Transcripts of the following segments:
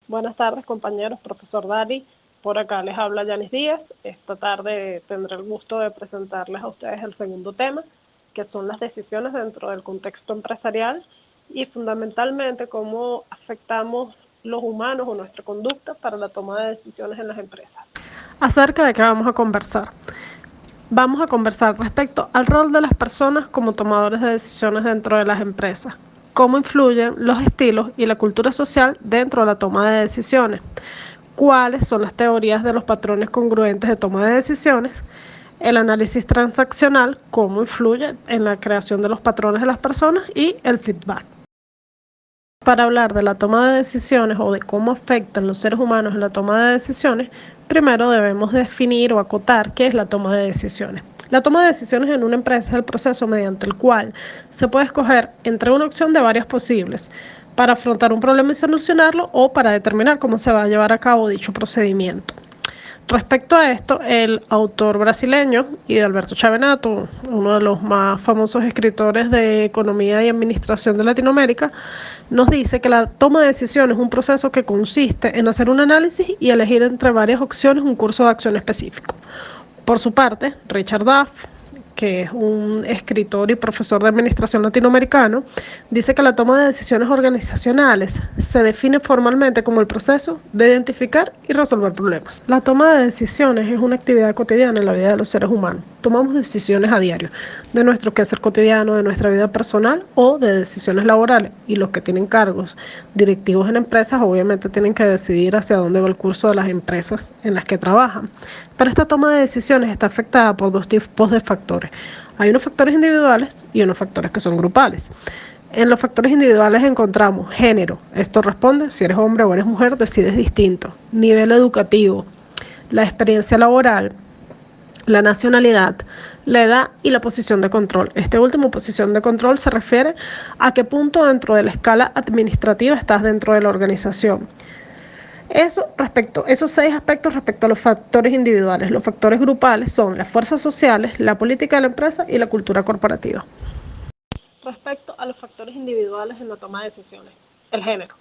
Buenas tardes, compañeros, profesor Dari. Por acá les habla Yanis Díaz. Esta tarde tendré el gusto de presentarles a ustedes el segundo tema, que son las decisiones dentro del contexto empresarial y fundamentalmente cómo afectamos los humanos o nuestra conducta para la toma de decisiones en las empresas. ¿Acerca de qué vamos a conversar? Vamos a conversar respecto al rol de las personas como tomadores de decisiones dentro de las empresas, cómo influyen los estilos y la cultura social dentro de la toma de decisiones, cuáles son las teorías de los patrones congruentes de toma de decisiones, el análisis transaccional, cómo influye en la creación de los patrones de las personas y el feedback. Para hablar de la toma de decisiones o de cómo afectan los seres humanos en la toma de decisiones, primero debemos definir o acotar qué es la toma de decisiones. La toma de decisiones en una empresa es el proceso mediante el cual se puede escoger entre una opción de varias posibles para afrontar un problema y solucionarlo o para determinar cómo se va a llevar a cabo dicho procedimiento. Respecto a esto, el autor brasileño Hidalberto Chavenato, uno de los más famosos escritores de economía y administración de Latinoamérica, nos dice que la toma de decisiones es un proceso que consiste en hacer un análisis y elegir entre varias opciones un curso de acción específico. Por su parte, Richard Duff, que es un escritor y profesor de administración latinoamericano, dice que la toma de decisiones organizacionales se define formalmente como el proceso de identificar y resolver problemas. La toma de decisiones es una actividad cotidiana en la vida de los seres humanos. Tomamos decisiones a diario de nuestro quehacer cotidiano, de nuestra vida personal o de decisiones laborales. Y los que tienen cargos directivos en empresas obviamente tienen que decidir hacia dónde va el curso de las empresas en las que trabajan. Pero esta toma de decisiones está afectada por dos tipos de factores. Hay unos factores individuales y unos factores que son grupales. En los factores individuales encontramos género. Esto responde, si eres hombre o eres mujer, decides distinto. Nivel educativo, la experiencia laboral, la nacionalidad, la edad y la posición de control. Esta última posición de control se refiere a qué punto dentro de la escala administrativa estás dentro de la organización. Esos 6 aspectos respecto a los factores individuales. Los factores grupales son las fuerzas sociales, la política de la empresa y la cultura corporativa. Respecto a los factores individuales en la toma de decisiones, el género.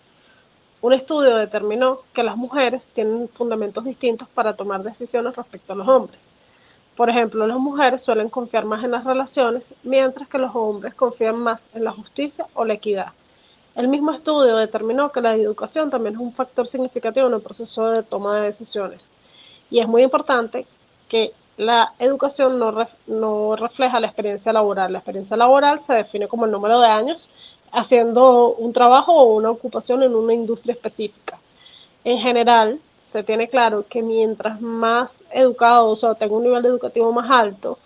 Un estudio determinó que las mujeres tienen fundamentos distintos para tomar decisiones respecto a los hombres. Por ejemplo, las mujeres suelen confiar más en las relaciones, mientras que los hombres confían más en la justicia o la equidad. El mismo estudio determinó que la educación también es un factor significativo en el proceso de toma de decisiones. Y es muy importante que la educación no refleja la experiencia laboral. La experiencia laboral se define como el número de años haciendo un trabajo o una ocupación en una industria específica. En general, se tiene claro que mientras más educado, o sea, tenga un nivel educativo más alto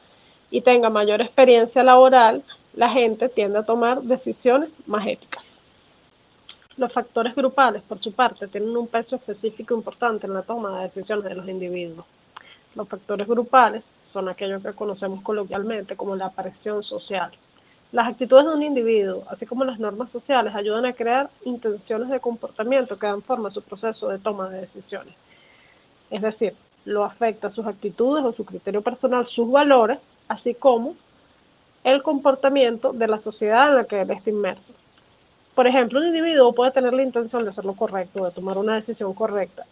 y tenga mayor experiencia laboral, la gente tiende a tomar decisiones más éticas. Los factores grupales, por su parte, tienen un peso específico importante en la toma de decisiones de los individuos. Los factores grupales son aquellos que conocemos coloquialmente como la presión social. Las actitudes de un individuo, así como las normas sociales, ayudan a crear intenciones de comportamiento que dan forma a su proceso de toma de decisiones. Es decir, lo afecta sus actitudes o su criterio personal, sus valores, así como el comportamiento de la sociedad en la que él está inmerso. Por ejemplo, un individuo puede tener la intención de hacer lo correcto, de tomar una decisión correcta,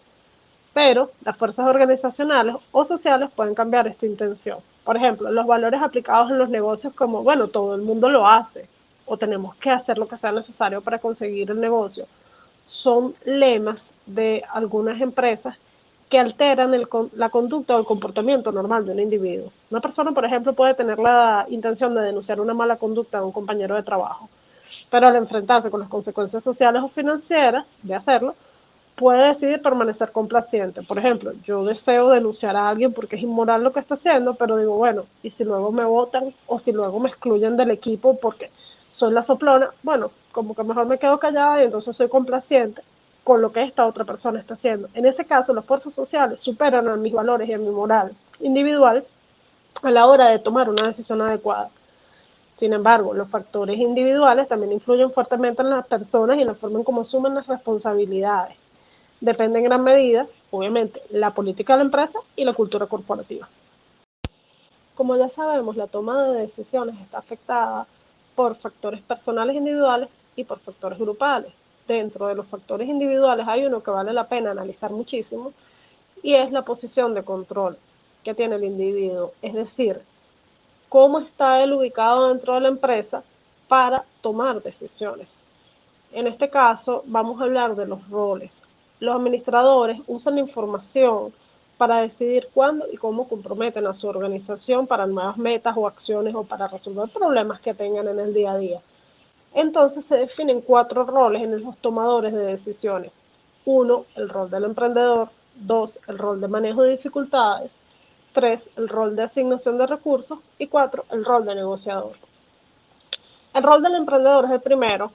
pero las fuerzas organizacionales o sociales pueden cambiar esta intención. Por ejemplo, los valores aplicados en los negocios como, bueno, todo el mundo lo hace o tenemos que hacer lo que sea necesario para conseguir el negocio, son lemas de algunas empresas que alteran la conducta o el comportamiento normal de un individuo. Una persona, por ejemplo, puede tener la intención de denunciar una mala conducta de un compañero de trabajo, pero al enfrentarse con las consecuencias sociales o financieras de hacerlo, puede decidir permanecer complaciente. Por ejemplo, yo deseo denunciar a alguien porque es inmoral lo que está haciendo, pero digo, bueno, y si luego me votan o si luego me excluyen del equipo porque soy la soplona, bueno, como que mejor me quedo callada y entonces soy complaciente con lo que esta otra persona está haciendo. En ese caso, las fuerzas sociales superan a mis valores y a mi moral individual a la hora de tomar una decisión adecuada. Sin embargo, los factores individuales también influyen fuertemente en las personas y en la forma en cómo asumen las responsabilidades. Depende en gran medida, obviamente, la política de la empresa y la cultura corporativa. Como ya sabemos, la toma de decisiones está afectada por factores personales individuales y por factores grupales. dentro de los factores individuales hay uno que vale la pena analizar muchísimo y es la posición de control que tiene el individuo, es decir, cómo está él ubicado dentro de la empresa para tomar decisiones. En este caso vamos a hablar de los roles. Los administradores usan la información para decidir cuándo y cómo comprometen a su organización para nuevas metas o acciones o para resolver problemas que tengan en el día a día. Entonces se definen 4 roles en los tomadores de decisiones. 1, el rol del emprendedor. 2, el rol de manejo de dificultades. 3, el rol de asignación de recursos. Y 4, el rol de negociador. El rol del emprendedor es el primero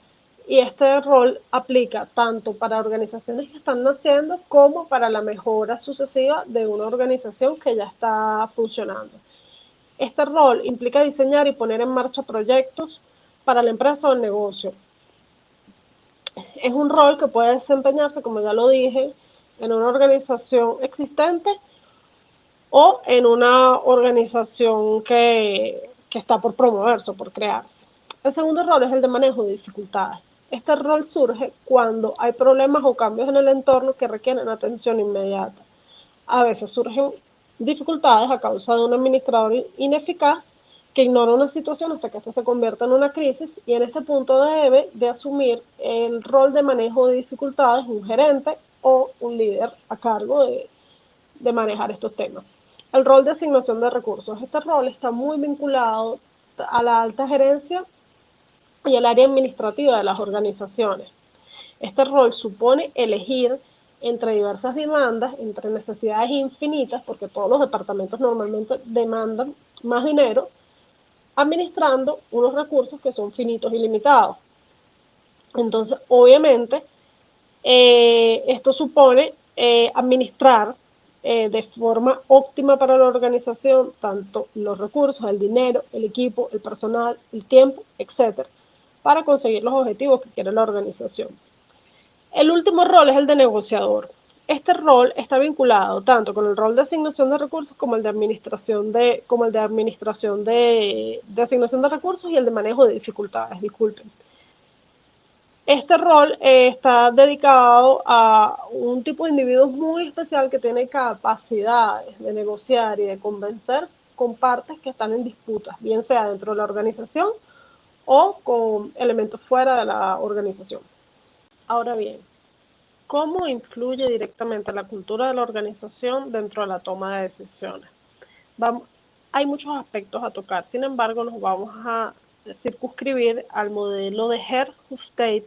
y este rol aplica tanto para organizaciones que están naciendo como para la mejora sucesiva de una organización que ya está funcionando. Este rol implica diseñar y poner en marcha proyectos para la empresa o el negocio. Es un rol que puede desempeñarse, como ya lo dije, en una organización existente o en una organización que está por promoverse o por crearse. El segundo rol es el de manejo de dificultades. Este rol surge cuando hay problemas o cambios en el entorno que requieren atención inmediata. A veces surgen dificultades a causa de un administrador ineficaz que ignora una situación hasta que ésta se convierta en una crisis y en este punto debe de asumir el rol de manejo de dificultades un gerente o un líder a cargo de manejar estos temas. El rol de asignación de recursos. Este rol está muy vinculado a la alta gerencia y el área administrativa de las organizaciones. Este rol supone elegir entre diversas demandas, entre necesidades infinitas, porque todos los departamentos normalmente demandan más dinero, administrando unos recursos que son finitos y limitados. Entonces, obviamente, esto supone administrar de forma óptima para la organización tanto los recursos, el dinero, el equipo, el personal, el tiempo, etcétera, para conseguir los objetivos que quiere la organización. El último rol es el de negociador. Este rol está vinculado tanto con el rol de asignación de recursos como el de administración de asignación de recursos y el de manejo de dificultades, disculpen. Este rol está dedicado a un tipo de individuos muy especial que tiene capacidades de negociar y de convencer con partes que están en disputas, bien sea dentro de la organización o con elementos fuera de la organización. Ahora bien, ¿cómo influye directamente la cultura de la organización dentro de la toma de decisiones? Hay muchos aspectos a tocar, sin embargo, nos vamos a circunscribir al modelo de Hofstede,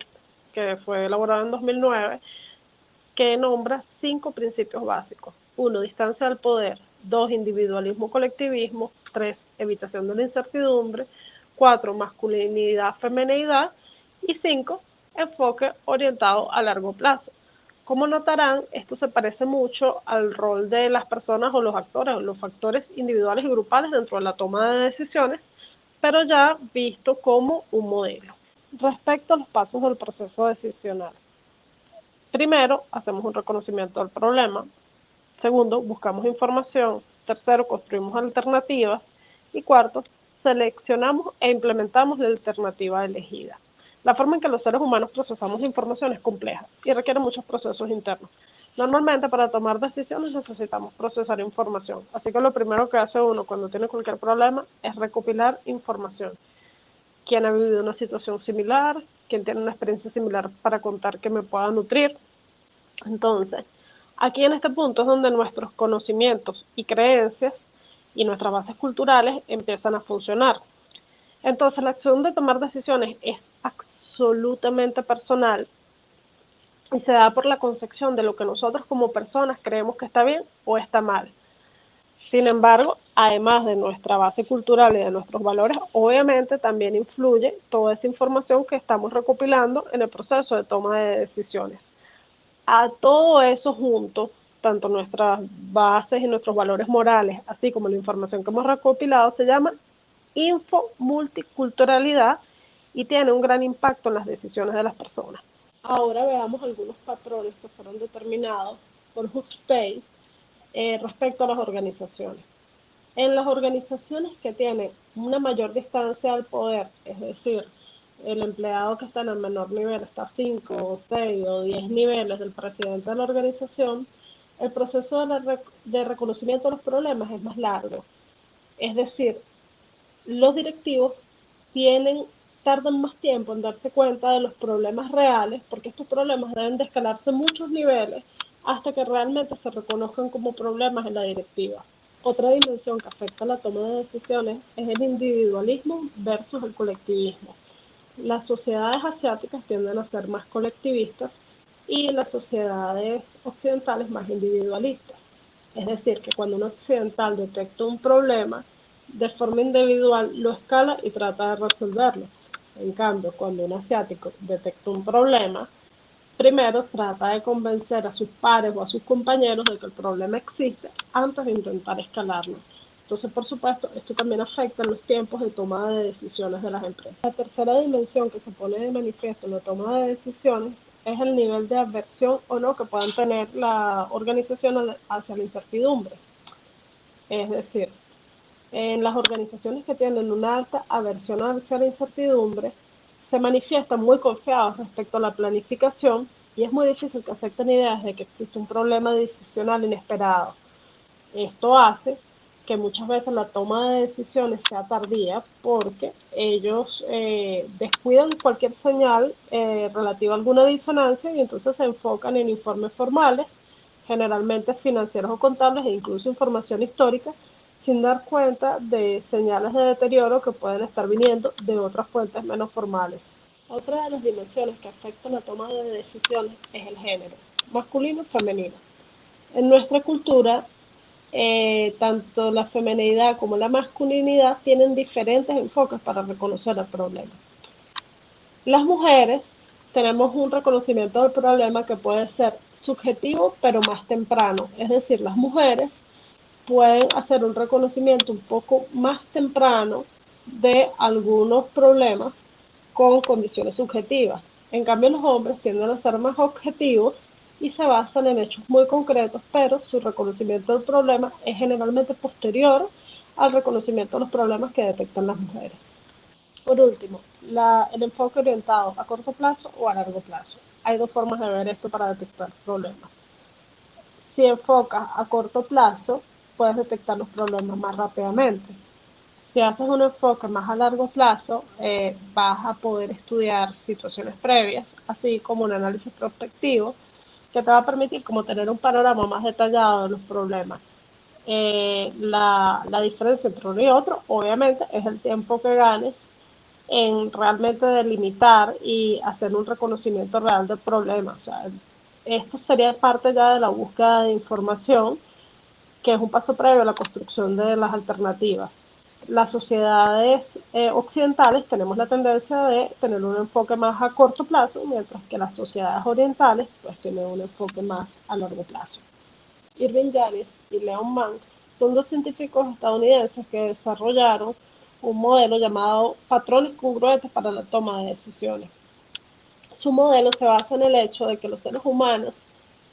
que fue elaborado en 2009, que nombra 5 principios básicos. 1, distancia del poder. 2, individualismo, colectivismo. 3, evitación de la incertidumbre. 4, masculinidad, feminidad. Y 5, enfoque orientado a largo plazo. Como notarán, esto se parece mucho al rol de las personas o los actores o los factores individuales y grupales dentro de la toma de decisiones, pero ya visto como un modelo. Respecto a los pasos del proceso decisional. Primero, hacemos un reconocimiento del problema. Segundo, buscamos información. Tercero, construimos alternativas. Y cuarto, seleccionamos e implementamos la alternativa elegida. La forma en que los seres humanos procesamos información es compleja y requiere muchos procesos internos. Normalmente para tomar decisiones necesitamos procesar información, así que lo primero que hace uno cuando tiene cualquier problema es recopilar información. ¿Quién ha vivido una situación similar? ¿Quién tiene una experiencia similar para contar que me pueda nutrir? Entonces, aquí en este punto es donde nuestros conocimientos y creencias y nuestras bases culturales empiezan a funcionar. Entonces, la acción de tomar decisiones es absolutamente personal y se da por la concepción de lo que nosotros como personas creemos que está bien o está mal. Sin embargo, además de nuestra base cultural y de nuestros valores, obviamente también influye toda esa información que estamos recopilando en el proceso de toma de decisiones. A todo eso junto, tanto nuestras bases y nuestros valores morales, así como la información que hemos recopilado, se llama infomulticulturalidad y tiene un gran impacto en las decisiones de las personas. Ahora veamos algunos patrones que fueron determinados por Hofstede respecto a las organizaciones. En las organizaciones que tienen una mayor distancia al poder, es decir, el empleado que está en el menor nivel está a 5 o 6 o 10 niveles del presidente de la organización, el proceso de reconocimiento de los problemas es más largo. Es decir, los directivos tienen, tardan más tiempo en darse cuenta de los problemas reales, porque estos problemas deben de escalarse muchos niveles hasta que realmente se reconozcan como problemas en la directiva. Otra dimensión que afecta a la toma de decisiones es el individualismo versus el colectivismo. Las sociedades asiáticas tienden a ser más colectivistas y las sociedades occidentales más individualistas. Es decir, que cuando un occidental detecta un problema, de forma individual lo escala y trata de resolverlo. En cambio, cuando un asiático detecta un problema, primero trata de convencer a sus pares o a sus compañeros de que el problema existe antes de intentar escalarlo. Entonces, por supuesto, esto también afecta en los tiempos de toma de decisiones de las empresas. La tercera dimensión que se pone de manifiesto en la toma de decisiones es el nivel de aversión o no que puedan tener la organización hacia la incertidumbre. Es decir, en las organizaciones que tienen una alta aversión hacia la incertidumbre, se manifiestan muy confiados respecto a la planificación y es muy difícil que acepten ideas de que existe un problema decisional inesperado. Esto hace que muchas veces la toma de decisiones sea tardía porque ellos descuidan cualquier señal relativa a alguna disonancia y entonces se enfocan en informes formales, generalmente financieros o contables e incluso información histórica, sin dar cuenta de señales de deterioro que pueden estar viniendo de otras fuentes menos formales. Otra de las dimensiones que afectan la toma de decisiones es el género, masculino y femenino. En nuestra cultura, tanto la feminidad como la masculinidad tienen diferentes enfoques para reconocer el problema. Las mujeres tenemos un reconocimiento del problema que puede ser subjetivo pero más temprano, es decir, las mujeres pueden hacer un reconocimiento un poco más temprano de algunos problemas con condiciones subjetivas. En cambio, los hombres tienden a ser más objetivos y se basan en hechos muy concretos, pero su reconocimiento del problema es generalmente posterior al reconocimiento de los problemas que detectan las mujeres. Por último, el enfoque orientado a corto plazo o a largo plazo. Hay dos formas de ver esto para detectar problemas. Si enfocas a corto plazo, puedes detectar los problemas más rápidamente. Si haces un enfoque más a largo plazo, vas a poder estudiar situaciones previas, así como un análisis prospectivo, que te va a permitir como tener un panorama más detallado de los problemas. La diferencia entre uno y otro, obviamente, es el tiempo que ganes en realmente delimitar y hacer un reconocimiento real del problema. O sea, esto sería parte ya de la búsqueda de información, que es un paso previo a la construcción de las alternativas. Las sociedades occidentales tenemos la tendencia de tener un enfoque más a corto plazo, mientras que las sociedades orientales pues tienen un enfoque más a largo plazo. Irving Janis y Leon Mann son dos científicos estadounidenses que desarrollaron un modelo llamado patrones congruentes para la toma de decisiones. Su modelo se basa en el hecho de que los seres humanos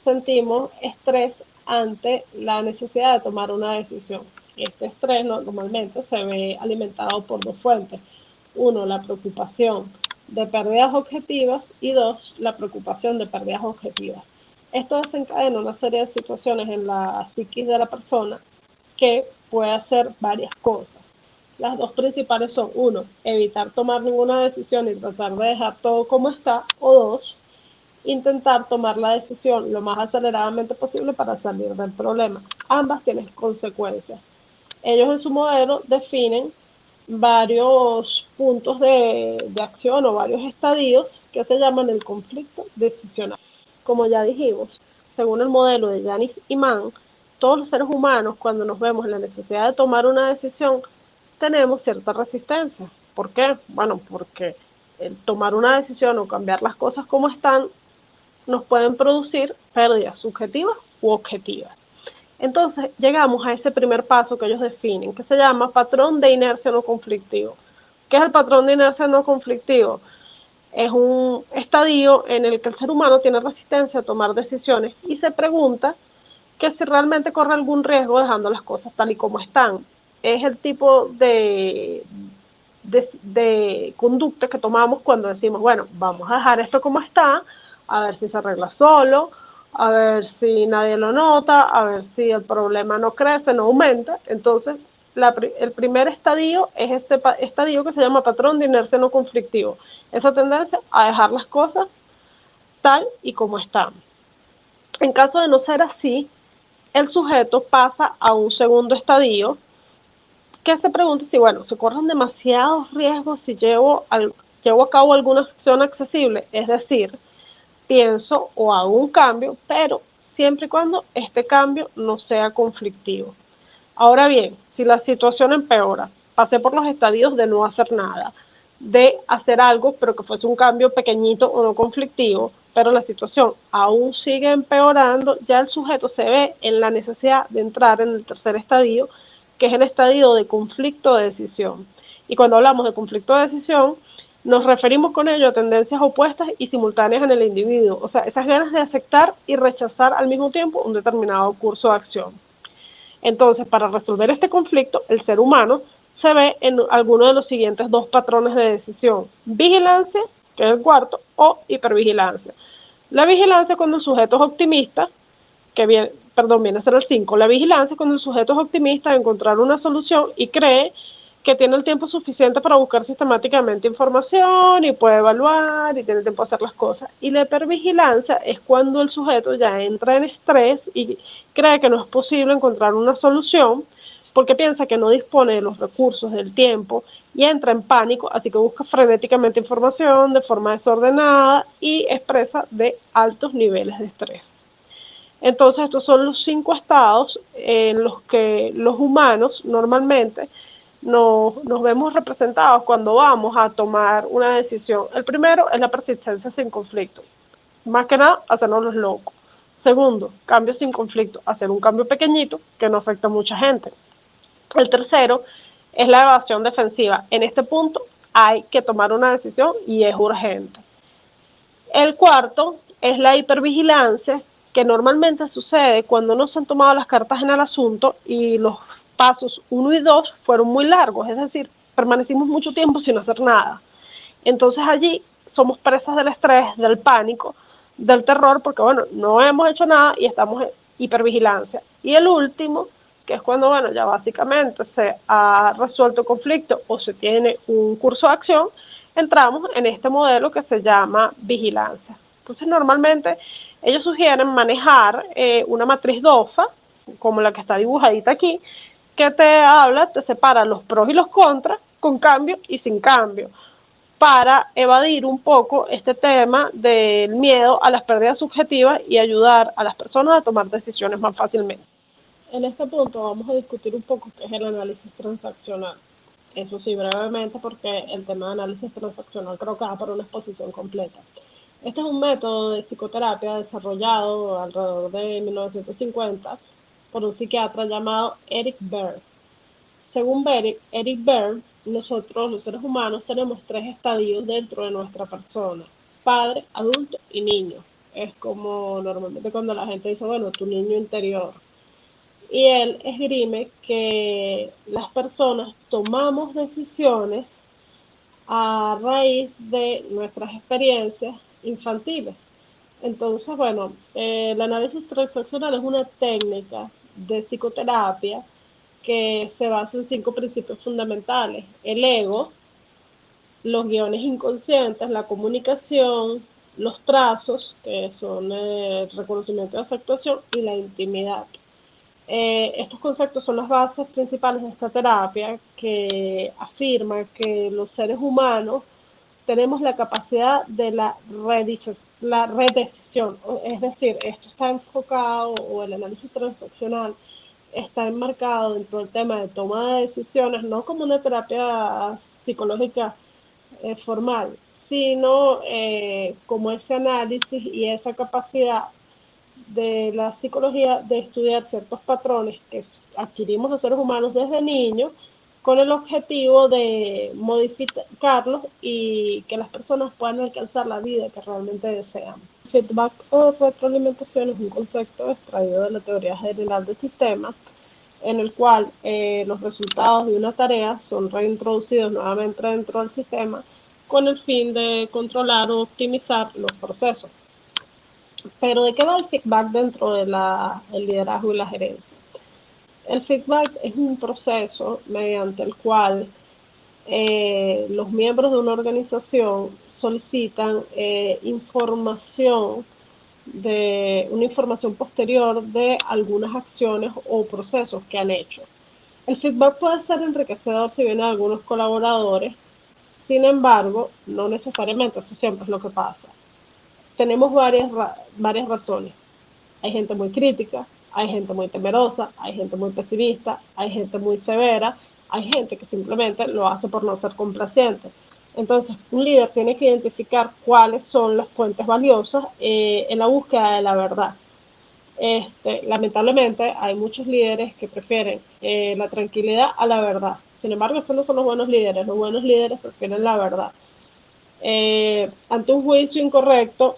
sentimos estrés ante la necesidad de tomar una decisión. Este estrés normalmente se ve alimentado por dos fuentes. Uno, la preocupación de pérdidas objetivas y dos, la preocupación de pérdidas objetivas. Esto desencadena una serie de situaciones en la psiquis de la persona que puede hacer varias cosas. Las dos principales son, uno, evitar tomar ninguna decisión y tratar de dejar todo como está, o dos, intentar tomar la decisión lo más aceleradamente posible para salir del problema. Ambas tienen consecuencias. Ellos en su modelo definen varios puntos de acción o varios estadios que se llaman el conflicto decisional. Como ya dijimos, según el modelo de Janis y Mann, todos los seres humanos, cuando nos vemos en la necesidad de tomar una decisión, tenemos cierta resistencia. ¿Por qué? Bueno, porque el tomar una decisión o cambiar las cosas como están nos pueden producir pérdidas subjetivas u objetivas. Entonces llegamos a ese primer paso que ellos definen, que se llama patrón de inercia no conflictivo. ¿Qué es el patrón de inercia no conflictivo? Es un estadio en el que el ser humano tiene resistencia a tomar decisiones y se pregunta que si realmente corre algún riesgo dejando las cosas tal y como están. Es el tipo de conducta que tomamos cuando decimos, bueno, vamos a dejar esto como está, a ver si se arregla solo, a ver si nadie lo nota, a ver si el problema no crece, no aumenta. Entonces, el primer estadio es este estadio que se llama patrón de inercia no conflictivo. Esa tendencia a dejar las cosas tal y como están. En caso de no ser así, el sujeto pasa a un segundo estadio que se pregunta si, bueno, se corren demasiados riesgos si llevo a cabo alguna acción accesible, es decir, pienso o hago un cambio, pero siempre y cuando este cambio no sea conflictivo. Ahora bien, si la situación empeora, pasé por los estadios de no hacer nada, de hacer algo, pero que fuese un cambio pequeñito o no conflictivo, pero la situación aún sigue empeorando, ya el sujeto se ve en la necesidad de entrar en el tercer estadio, que es el estadio de conflicto de decisión. Y cuando hablamos de conflicto de decisión, nos referimos con ello a tendencias opuestas y simultáneas en el individuo, o sea, esas ganas de aceptar y rechazar al mismo tiempo un determinado curso de acción. Entonces, para resolver este conflicto, el ser humano se ve en alguno de los siguientes dos patrones de decisión: vigilancia, que es el cuarto, o hipervigilancia. La vigilancia cuando el sujeto es optimista, viene a ser el 5. La vigilancia cuando el sujeto es optimista de encontrar una solución y cree que tiene el tiempo suficiente para buscar sistemáticamente información y puede evaluar y tiene tiempo para hacer las cosas. Y la hipervigilancia es cuando el sujeto ya entra en estrés y cree que no es posible encontrar una solución porque piensa que no dispone de los recursos, del tiempo, y entra en pánico, así que busca frenéticamente información de forma desordenada y expresa de altos niveles de estrés. Entonces, estos son los 5 estados en los que los humanos normalmente nos vemos representados cuando vamos a tomar una decisión. El primero es la persistencia sin conflicto. Más que nada, hacernos los locos. Segundo, cambio sin conflicto, hacer un cambio pequeñito que no afecta a mucha gente. El tercero es la evasión defensiva. En este punto hay que tomar una decisión y es urgente. El cuarto es la hipervigilancia, que normalmente sucede cuando no se han tomado las cartas en el asunto y los pasos 1 y 2 fueron muy largos, es decir, permanecimos mucho tiempo sin hacer nada. Entonces allí somos presas del estrés, del pánico, del terror, porque bueno, no hemos hecho nada y estamos en hipervigilancia. Y el último, que es cuando bueno, ya básicamente se ha resuelto el conflicto o se tiene un curso de acción, entramos en este modelo que se llama vigilancia. Entonces normalmente ellos sugieren manejar una matriz DOFA, como la que está dibujadita aquí, que te separa los pros y los contras, con cambio y sin cambio, para evadir un poco este tema del miedo a las pérdidas subjetivas y ayudar a las personas a tomar decisiones más fácilmente. En este punto vamos a discutir un poco qué es el análisis transaccional. Eso sí, brevemente, porque el tema de análisis transaccional creo que da para una exposición completa. Este es un método de psicoterapia desarrollado alrededor de 1950 por un psiquiatra llamado Eric Berne. Según Eric Berne, nosotros los seres humanos tenemos 3 estadios dentro de nuestra persona: padre, adulto y niño. Es como normalmente cuando la gente dice, bueno, tu niño interior. Y él esgrime que las personas tomamos decisiones a raíz de nuestras experiencias infantiles. Entonces, bueno, el análisis transaccional es una técnica de psicoterapia que se basa en 5 principios fundamentales: el ego, los guiones inconscientes, la comunicación, los trazos, que son el reconocimiento de aceptación, y la intimidad. Estos conceptos son las bases principales de esta terapia, que afirma que los seres humanos tenemos la capacidad de la redecisión, es decir, esto está enfocado, o el análisis transaccional está enmarcado dentro del tema de toma de decisiones, no como una terapia psicológica formal, sino como ese análisis y esa capacidad de la psicología de estudiar ciertos patrones que adquirimos los seres humanos desde niños, con el objetivo de modificarlos y que las personas puedan alcanzar la vida que realmente desean. Feedback o retroalimentación es un concepto extraído de la teoría general de sistemas, en el cual los resultados de una tarea son reintroducidos nuevamente dentro del sistema con el fin de controlar o optimizar los procesos. Pero ¿de qué va el feedback dentro del liderazgo y la gerencia? El feedback es un proceso mediante el cual los miembros de una organización solicitan una información posterior de algunas acciones o procesos que han hecho. El feedback puede ser enriquecedor si viene de algunos colaboradores, sin embargo, no necesariamente, eso siempre es lo que pasa. Tenemos varias razones. Hay gente muy crítica, hay gente muy temerosa, hay gente muy pesimista, hay gente muy severa, hay gente que simplemente lo hace por no ser complaciente. Entonces, un líder tiene que identificar cuáles son las fuentes valiosas en la búsqueda de la verdad. Lamentablemente, hay muchos líderes que prefieren la tranquilidad a la verdad. Sin embargo, esos no son los buenos líderes. Los buenos líderes prefieren la verdad. Ante un juicio incorrecto,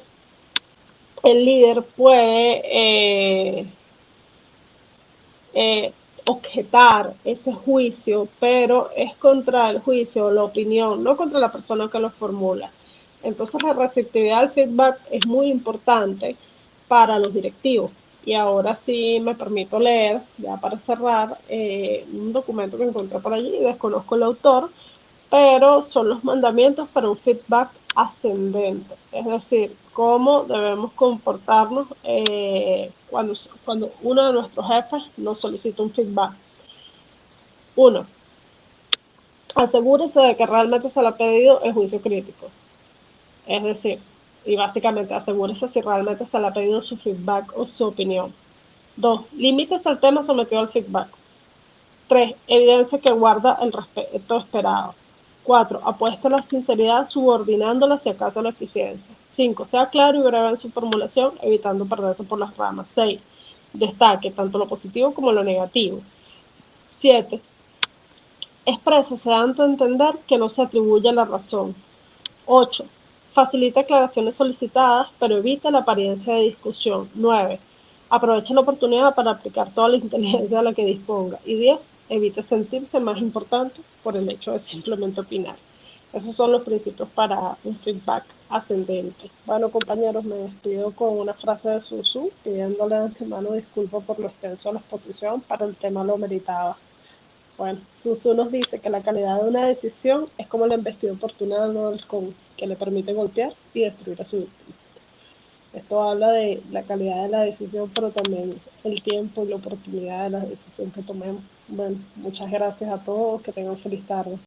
el líder puede objetar ese juicio, pero es contra el juicio o la opinión, no contra la persona que lo formula. Entonces la receptividad al feedback es muy importante para los directivos. Y ahora sí me permito leer, ya para cerrar, un documento que encontré por allí, desconozco el autor, pero son los mandamientos para un feedback ascendente, es decir, cómo debemos comportarnos cuando uno de nuestros jefes nos solicita un feedback. Uno, asegúrese de que realmente se le ha pedido el juicio crítico, es decir, y básicamente asegúrese si realmente se le ha pedido su feedback o su opinión. Dos, limítese al tema sometido al feedback. 3. Evidencia que guarda el respeto esperado. 4. Apuesta a la sinceridad subordinándola si acaso a la eficiencia. 5. Sea claro y breve en su formulación, evitando perderse por las ramas. 6. Destaque tanto lo positivo como lo negativo. 7. Exprésese dando a entender que no se atribuye la razón. 8. Facilita aclaraciones solicitadas, pero evita la apariencia de discusión. 9. Aprovecha la oportunidad para aplicar toda la inteligencia de la que disponga. Y 10. Evite sentirse más importante por el hecho de simplemente opinar. Esos son los principios para un feedback ascendente. Bueno, compañeros, me despido con una frase de Sun Tzu, pidiéndole de antemano disculpas por lo extenso de la exposición, para el tema lo meritaba. Bueno, Sun Tzu nos dice que la calidad de una decisión es como la embestida oportuna de un halcón, que le permite golpear y destruir a su víctima. Esto habla de la calidad de la decisión, pero también el tiempo y la oportunidad de la decisión que tomemos. Bueno, muchas gracias a todos, que tengan feliz tarde.